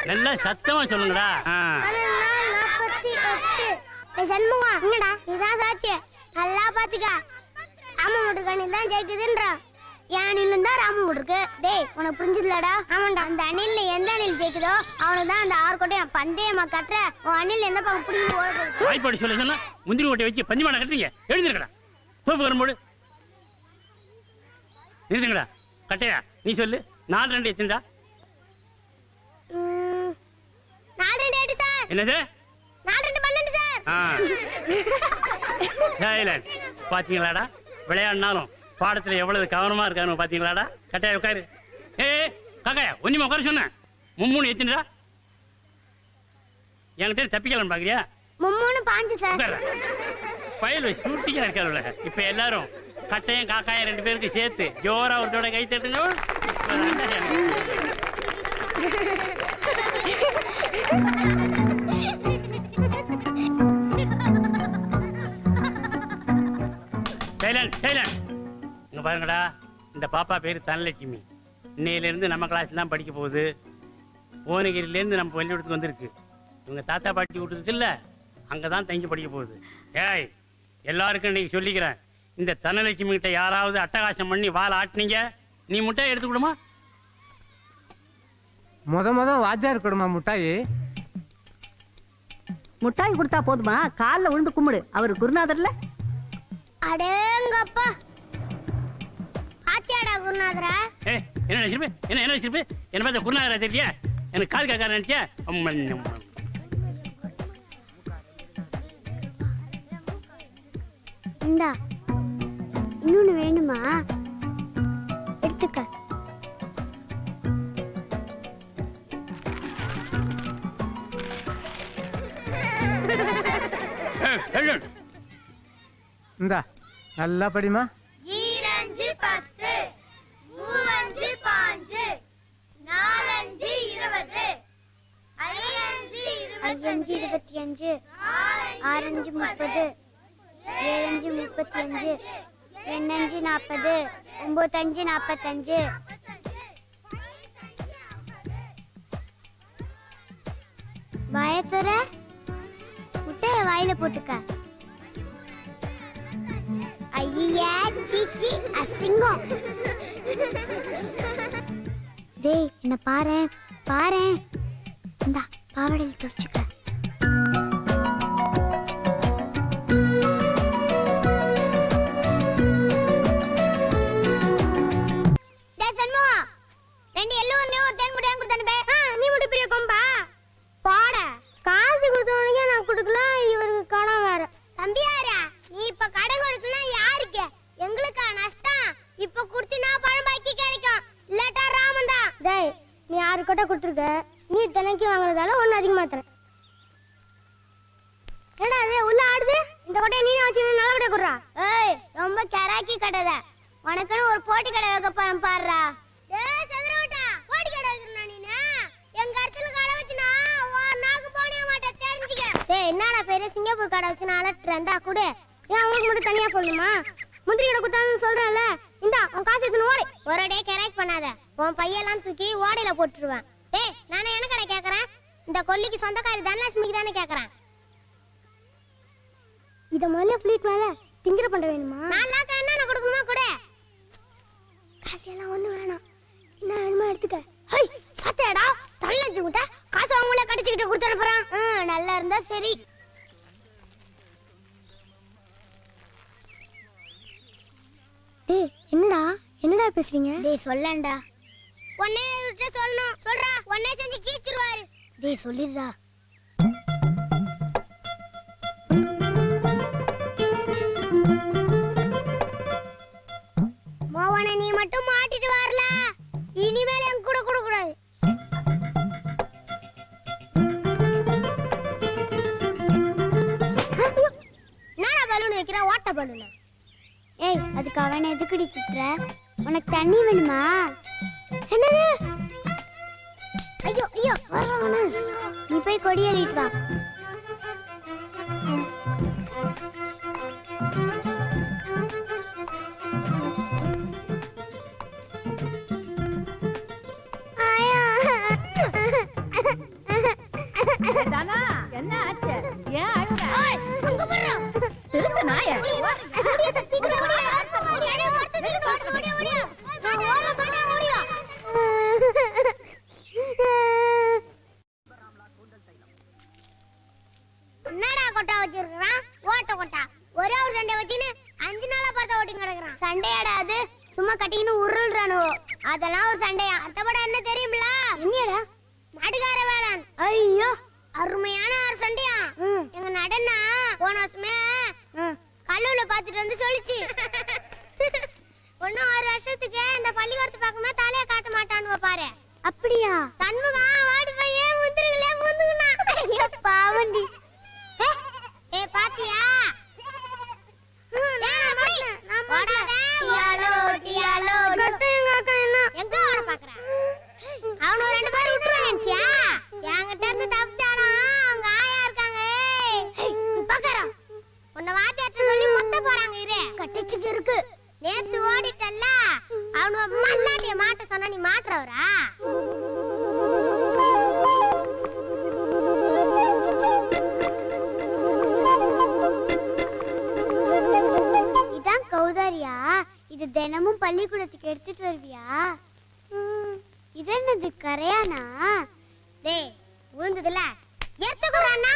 நல்லா சத்தமா சொல்லுங்கடா. சண்முகா என்னடா இதான் சாட்சி, நல்லா பாத்துக்க. ராம முருகன் தான் ஜெயிக்குதுன்ற என் அணிலும் தான் ராம முருக்கு. டேய் உனக்கு புரிஞ்சுதுலடா? ஆமாண்டா, அந்த அணில்ல எந்த அணில் ஜெயிக்குதோ அவனுக்கு தான் அந்த 6 கோட்டையும் பந்தயமா கட்டுற. உன் அணில் எந்த பக்கம் பிடிச்சி ஓடுது? வாய்ப்பாடி சொல்லி சொன்னா முந்திரி கோட்டை வச்சு பஞ்சமான கட்டுறீங்க. எழுந்திருக்கடா, தோப்பு வரும்போது நிறுத்துங்கடா. கட்டையா நீ சொல்லு, 4-2 எத்தா? 4-2 சார். என்னது? 4-2 12 சார். பாத்தீங்களாடா, விளையாடினாலும் பாடத்துல எவ்வளவு கவனமா இருக்காரு பாத்தீங்களாடா. கட்டையா உட்காரு. காக்காயா ஒன்னுமா உட்கார சொன்ன. 3 எத்தா? என்கிட்ட தப்பிக்கலாம் பாக்குறியா? 3 5 சார். பயல் ஷூட்டிங்கா இருக்காருல்ல. இப்ப எல்லாரும் கட்டையும் காக்காயும் 2 பேருக்கு சேர்த்து ஜோரா ஒருத்தோட கை தட்டுங்க. இங்க பாருங்கடா, இந்த பாப்பா பேரு தனலட்சுமி. இன்னையில இருந்து நம்ம கிளாஸ் தான் படிக்க போகுது. புவனகிரில இருந்து நம்ம பள்ளிக்கூடத்துக்கு வந்திருக்கு. இவங்க தாத்தா பாட்டி வீட்டு இருக்குல்ல, அங்கதான் தங்கி படிக்க போகுது. ஏய் எல்லாருக்கும் இன்னைக்கு சொல்லிக்கிறேன், இந்த தனலட்சுமி கிட்ட யாராவது அட்டகாசம் பண்ணி வாழ ஆட்டினீங்க, நீ முட்டாய் எடுத்துக்கிடுமா? முத வாத்தியார் கொடுமா முட்டாயி. முட்டாய் கொடுத்தா போதுமா? காலில் விழுந்து கும்பிடு, அவர் குருநாதர்ல. அடேங்கப்பா, பாத்தியாடா குருநாதரா? என்ன நினைச்சிருப்பே? என்ன நினைச்சிருப்பே? என்ன பார்த்தா குருநாதரா தெரியல? எனக்கு கால் காக்கார நினைச்சியா? இந்தா இன்னொன்னு வேணுமா? எடுத்துக்க. இந்தா நல்லா படிமா. 2 10 3 5 4 20 5 25 6 30 7 35 8 40 9 45. பயத்துற முட்டைய வாயில போட்டுக்க. ஐயா சீச்சி அசிங்கம். டேய் என்ன பாரேன் பாரேன். இந்தா பாவடையில் துடிச்சுக்க. நீ தினைக்கு வாங்குறதால ஒன்னு அதிகமா தரேன். என்னடா அது உள்ள ஆடுது? இந்த கொட்டையை நீனே வச்சு நல்லபடியா குடுறா. ஏய் ரொம்ப கராக்கி கடைத. உனக்குன்னு ஒரு போட்டி கடை வைக்க போறேன் பாருடா. டேய் சதுரவட்டா, போட்டி கடை வைக்கறனா நீனு? எங்க இடத்துல கடை வச்சினா நாக்கு போனே மாட்ட தெரிஞ்சுக்க. டேய் என்னடா பெரிய சிங்கப்பூர் கடை வச்சினா அலட்றேன்டா குடு. ஏன் உங்களுக்கு மட்டும் தனியா சொல்லணுமா? முந்திரி கடை குத்தான்னு சொல்றேன்ல, இந்தா உன் காசு எடுத்து ஓடி. ஒரே கரெக்ட் பண்ணாத, உன் பையெல்லாம் தூக்கி ஓடையில போட்டுருவேன். டேய் நானே என்ன கடை கேக்குறேன்? இந்த கொல்லிக்கு சொந்தக்காரி தனலட்சுமிக்கு தானே கேக்குறேன். இத முதல்ல ஃப்ளீட் மேல திங்கிற பண்ண வேணுமா? 4 லாக் என்ன கொடுக்கணுமா கூட? காசு எல்லாம் ஒண்ணு வேணாம், என்ன வேணுமா எடுத்துக்க. ஹை பாத்தேடா, தள்ளஞ்சு குட்ட காசு அவங்களே கடிச்சிட்டு கொடுத்துற போறான். நல்லா இருந்தா சரி. டேய் என்னடா பேசுறீங்க? டேய் சொல்லண்டா. ஒண்ணே விட்டு சொல்லணும். சொல்றா, ஒண்ணே செஞ்சு கீச்சிருவாரு. டேய் சொல்லிடுடா. மோவன நீ மட்டும் மாட்டிட்டு வரல, இனிமேல் என் கூட கூட கூடாது. நானா பலூன் வைக்கிற? ஓட்ட பலூன். ஏய் அதுக்கு அவனை எதுக்குடி சுத்துற? உனக்கு தண்ணி வேணுமா? என்னது? ஐயோ ஐயோ வர்றவன. நீ போய் கொடி ஏறிட்டு வா. ஆயா கட்டின்னு உருள்றானுவோ அதெல்லாம் ஒரு சண்டையா. அத்தப்பட என்ன தெரியுமில? என்னடா? மாட்டுக்கார வேளான். ஐயோ அருமையான ஒரு சண்டையா. எங்க நடனா போன வருஷமே கல்லூல பாத்துட்டு வந்து சொல்லிச்சு. ஒன்னும் 6 வருஷத்துக்கு இந்த பள்ளிக்கூடத்து பக்கமே தலைய காட்ட மாட்டான்னு பாரு. அப்படியா? தன்முகா வாடி பையே முந்திரல முந்துங்கனா. ஐயோ பாவண்டி. பாத்தியா? எங்க ஓட பாக்குற? அவனு 2 பேர் விட்டுருவாங்க நினைச்சியா? என்கிட்ட இருந்து தப்பிச்சாலும் அவங்க ஆயா இருக்காங்க. பாக்கறா உன்னை வாத்தியார்ட்ட சொல்லி மொத்த போறாங்க. இரு கட்டிச்சுக்கு இருக்கு. நேத்து ஓடிட்டல்ல அவனு மல்லாட்டிய மாட்ட சொன்னா நீ மாட்றவரா? இதான் கௌதாரியா? இது தினமும் பள்ளிக்கூடத்துக்கு எடுத்துட்டு வருவியா? இது என்னது கரையானா? டேய் விழுந்ததுல எடுத்துக்குறானா?